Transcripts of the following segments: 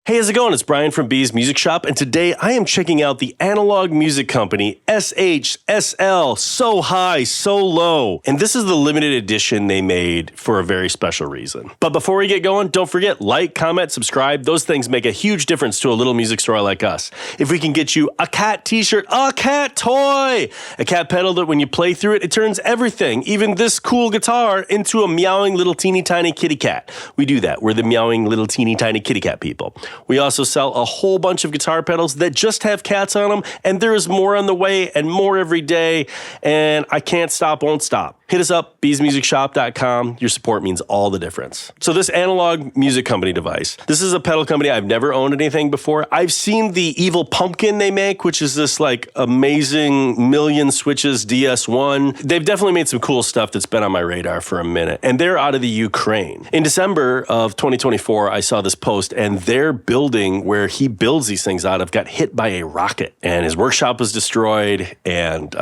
Hey, how's it going? It's Brian from B's Music Shop, and today I am checking out the analog music company SHSL, So High, So Low. And this is the limited edition they made for a very special reason. But before we get going, don't forget, like, comment, subscribe. Those things make a huge difference to a little music store like us. If we can get you a cat t-shirt, a cat toy, a cat pedal that when you play through it, it turns everything, even this cool guitar, into a meowing little teeny tiny kitty cat. We do that. We're the meowing little teeny tiny kitty cat people. We also sell a whole bunch of guitar pedals that just have cats on them, and there is more on the way and more every day, and I can't stop, won't stop. Hit us up, bsmusicshop.com. Your support means all the difference. So this analog music company device, this is a pedal company. I've never owned anything before. I've seen the Evil Pumpkin they make, which is this like amazing million switches DS1. They've definitely made some cool stuff that's been on my radar for a minute, and they're out of the Ukraine. In December of 2024, I saw this post, and their building where he builds these things out of got hit by a rocket, and his workshop was destroyed, and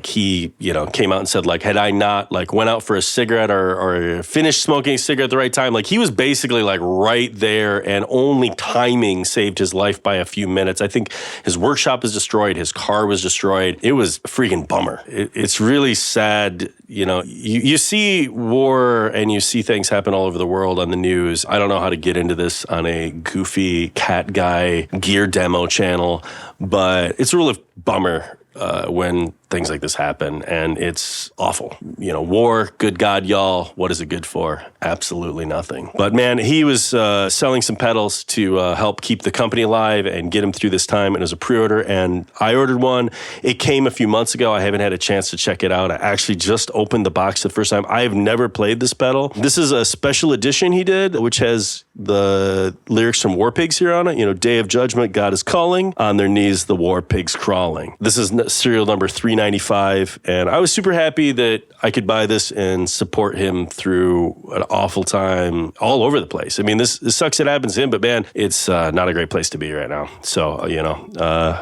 he came out and said, like, had I not went out for a cigarette or finished smoking a cigarette at the right time, like he was basically like right there, and only timing saved his life by a few minutes. I think his workshop is destroyed, his car was destroyed. It was a freaking bummer. It's really sad. You see war and you see things happen all over the world on the news. I don't know how to get into this on a goofy cat guy gear demo channel, but it's a real bummer when things like this happen, and it's awful. War, good God, y'all, what is it good for? Absolutely nothing. But man, he was selling some pedals to help keep the company alive and get him through this time, and it was a pre-order, and I ordered one. It came a few months ago. I haven't had a chance to check it out. I actually just opened the box the first time. I have never played this pedal. This is a special edition he did, which has the lyrics from War Pigs here on it. Day of Judgment, God is calling, on their knees the war pigs crawling. This is serial number 395, and I was super happy that I could buy this and support him through an awful time all over the place. I mean, this sucks it happens to him, but man, it's not a great place to be right now. So,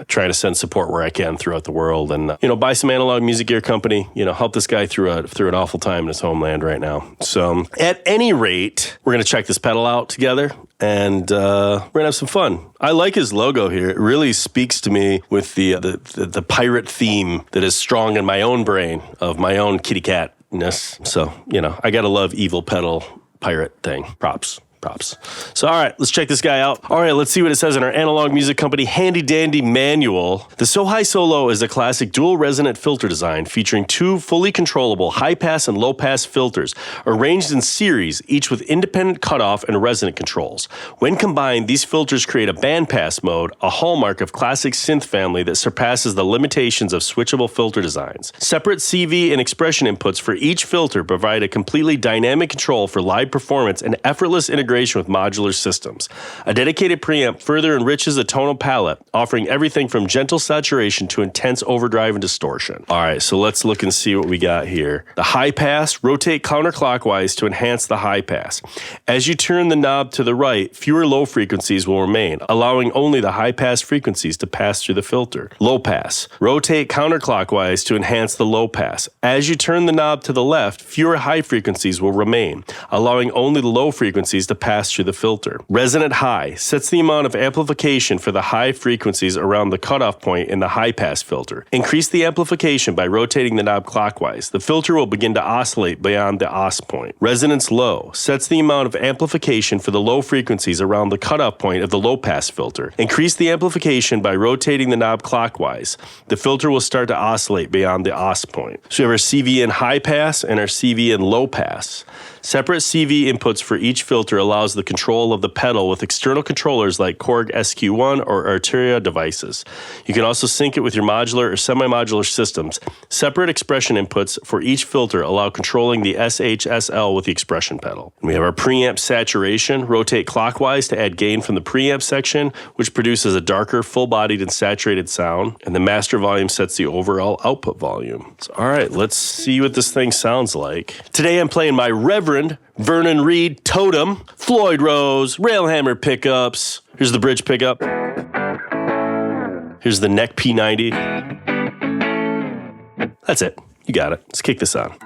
trying to send support where I can throughout the world, and, buy some analog music gear company, help this guy through an awful time in his homeland right now. So at any rate, we're going to check this pedal out together, and we're going to have some fun. I like his logo here. It really speaks to me with the pirate theme that is strong in my own brain of my own kitty catness. So, I got to love evil pedal pirate thing. Props. So, all right, let's check this guy out. All right, let's see what it says in our analog music company handy dandy manual. The So High So Low is a classic dual resonant filter design featuring two fully controllable high pass and low pass filters arranged in series, each with independent cutoff and resonant controls. When combined, these filters create a band pass mode, a hallmark of classic synth family that surpasses the limitations of switchable filter designs. Separate CV and expression inputs for each filter provide a completely dynamic control for live performance and effortless integration with modular systems. A dedicated preamp further enriches the tonal palette, offering everything from gentle saturation to intense overdrive and distortion. All right, so let's look and see what we got here. The high pass, rotate counterclockwise to enhance the high pass. As you turn the knob to the right, fewer low frequencies will remain, allowing only the high pass frequencies to pass through the filter. Low pass, rotate counterclockwise to enhance the low pass. As you turn the knob to the left, fewer high frequencies will remain, allowing only the low frequencies to pass through the filter. Resonant high sets the amount of amplification for the high frequencies around the cutoff point in the high pass filter. Increase the amplification by rotating the knob clockwise. The filter will begin to oscillate beyond the os point. Resonance low sets the amount of amplification for the low frequencies around the cutoff point of the low pass filter. Increase the amplification by rotating the knob clockwise. The filter will start to oscillate beyond the os point. So we have our CV in high pass and our CV in low pass. Separate CV inputs for each filter allows the control of the pedal with external controllers like Korg SQ1 or Arturia devices. You can also sync it with your modular or semi-modular systems. Separate expression inputs for each filter allow controlling the SHSL with the expression pedal. We have our preamp saturation. Rotate clockwise to add gain from the preamp section, which produces a darker, full-bodied and saturated sound. And the master volume sets the overall output volume. So, all right, let's see what this thing sounds like. Today I'm playing my Reverend Vernon Reed Totem, Floyd Rose, Railhammer pickups. Here's the bridge pickup. Here's the neck P90. That's it. You got it. Let's kick this on.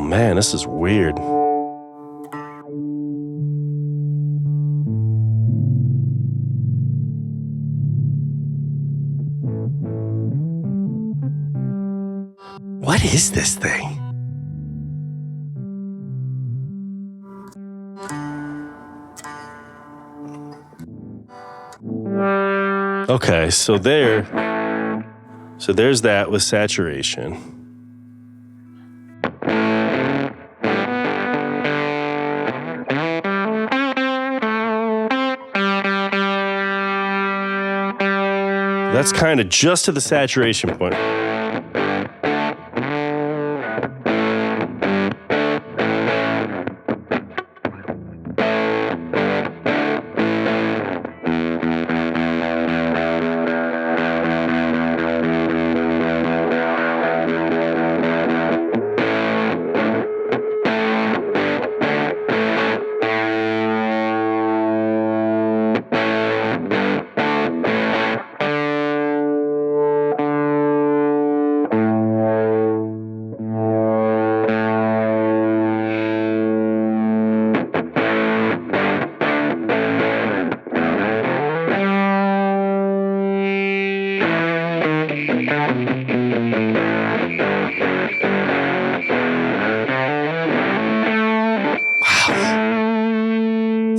man, this is weird. What is this thing? Okay, so there's that with saturation. That's kind of just to the saturation point.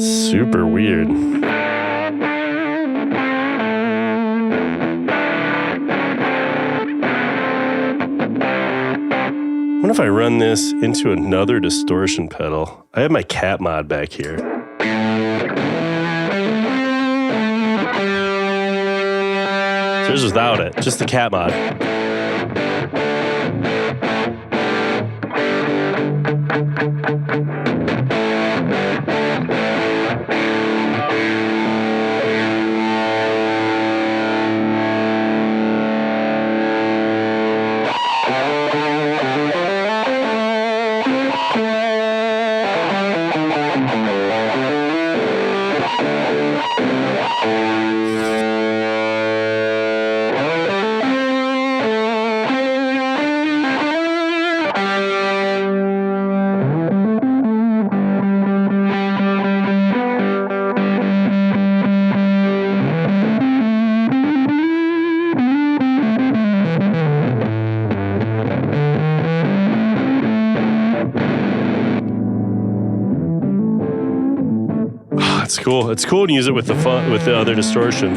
Super weird. What if I run this into another distortion pedal? I have my cat mod back here. So this is without it, just the cat mod. It's cool. It's cool to use it with the other distortion.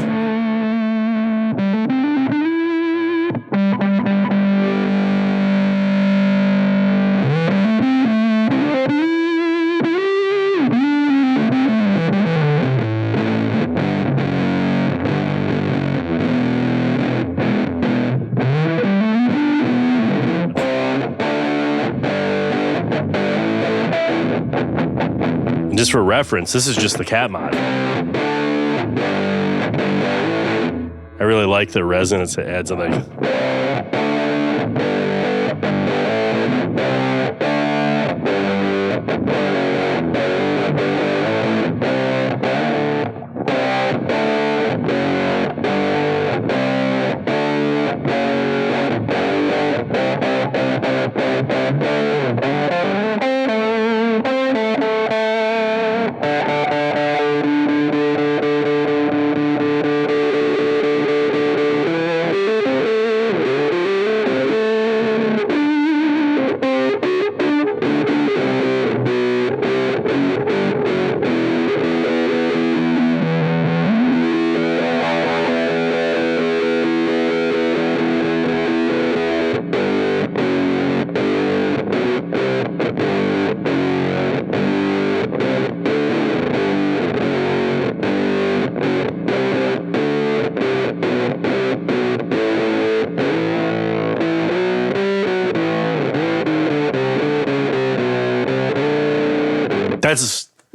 And just for reference, this is just the cat mod. I really like the resonance it adds.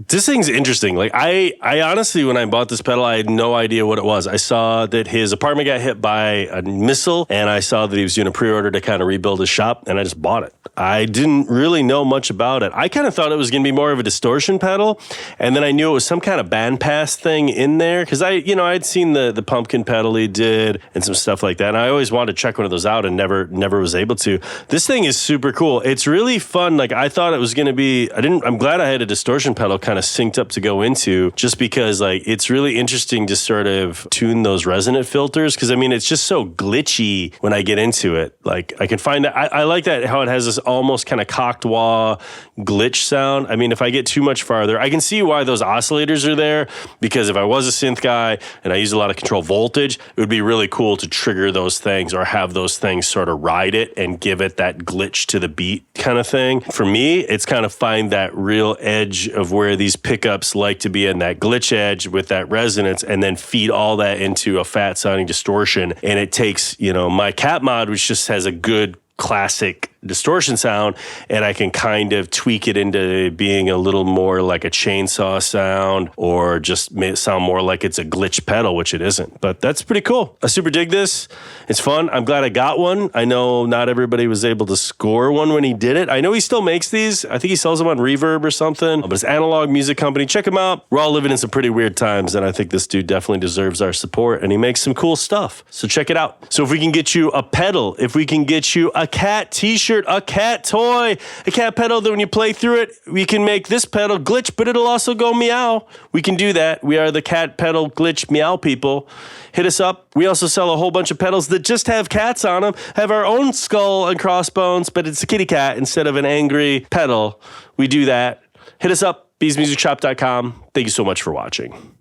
This thing's interesting. Like I honestly, when I bought this pedal, I had no idea what it was. I saw that his apartment got hit by a missile, and I saw that he was doing a pre-order to kind of rebuild his shop, and I just bought it. I didn't really know much about it. I kind of thought it was going to be more of a distortion pedal, and then I knew it was some kind of bandpass thing in there because I'd seen the pumpkin pedal he did and some stuff like that, and I always wanted to check one of those out and never was able to. This thing is super cool. It's really fun. Like I thought it was going to be. I'm glad I had a distortion pedal kind of synced up to go into, just because like it's really interesting to sort of tune those resonant filters, because I mean it's just so glitchy when I get into it. Like I can find that I like that how it has this almost kind of cocked wah glitch sound. I mean, if I get too much farther, I can see why those oscillators are there, because if I was a synth guy and I use a lot of control voltage, it would be really cool to trigger those things or have those things sort of ride it and give it that glitch to the beat kind of thing. For me, it's kind of find that real edge of where these pickups like to be in that glitch edge with that resonance, and then feed all that into a fat sounding distortion. And it takes, my cat mod, which just has a good classic distortion sound, and I can kind of tweak it into being a little more like a chainsaw sound, or just sound more like it's a glitch pedal, which it isn't. But that's pretty cool. I super dig this. It's fun. I'm glad I got one. I know not everybody was able to score one when he did it. I know he still makes these. I think he sells them on Reverb or something, but it's Analog Music Company. Check him out. We're all living in some pretty weird times, and I think this dude definitely deserves our support, and he makes some cool stuff. So check it out. So if we can get you a pedal, if we can get you a cat t-shirt, a cat toy, a cat pedal that when you play through it, we can make this pedal glitch, but it'll also go meow. We can do that. We are the cat pedal glitch meow people. Hit us up. We also sell a whole bunch of pedals that just have cats on them, have our own skull and crossbones, but it's a kitty cat instead of an angry pedal. We do that. Hit us up, beesmusicshop.com. Thank you so much for watching.